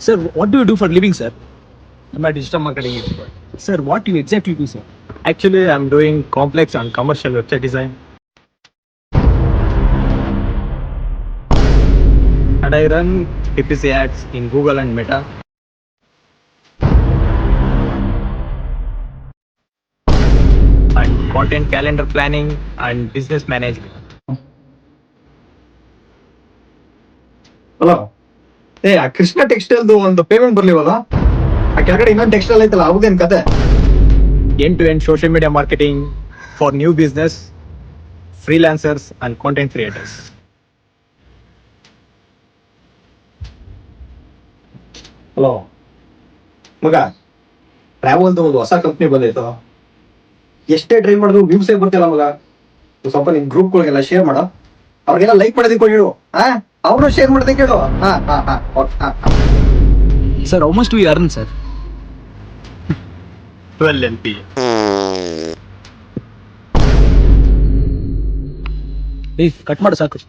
Sir, what do you do for living, sir? I'm a digital marketing expert. Sir, what do you exactly do, sir? Actually, I'm doing complex and commercial website design. And I run PPC ads in Google and Meta. And content calendar planning and business management. Hello ಆ ಕೃಷ್ಣ ಟೆಕ್ಸ್ಟೈಲ್ದು ಒಂದು payment ಬರ್ಲಿವಲ್ಲ ಆ ಕೆಳಗಡೆ ಇನ್ನೊಂದು textile ಐತಲ್ಲ ಅವ್ರದ್ದೇನ್ ಕತೆ? End-to-end social media marketing for new business, freelancers and content creators. Hello ಮಗ, ಟ್ರಾವೆಲ್ದು ಒಂದು ಹೊಸ ಕಂಪ್ನಿ ಬಂದೈತು. ಎಷ್ಟೇ ಟ್ರೈ ಮಾಡಿದ್ರು ವ್ಯೂಸೇ ಬರ್ತಿಲ್ಲ ಮಗ. ಸ್ವಲ್ಪ ನಿನ್ ಗ್ರೂಪ್ಗಳಿಗೆಲ್ಲ ಶೇರ್ ಮಾಡ, ಅವ್ರಿಗೆಲ್ಲ ಲೈಕ್ ಮಾಡೋದಕ್ಕೆ ಕೊಡಿಡು. ಅವ್ರು ಶೇರ್ ಮಾಡೋದಕ್ಕೆ ಕೇಳು. Sir, how much do you earn, sir? 12 LPA. Hey, cut ಮಾಡು ಸಾಕು.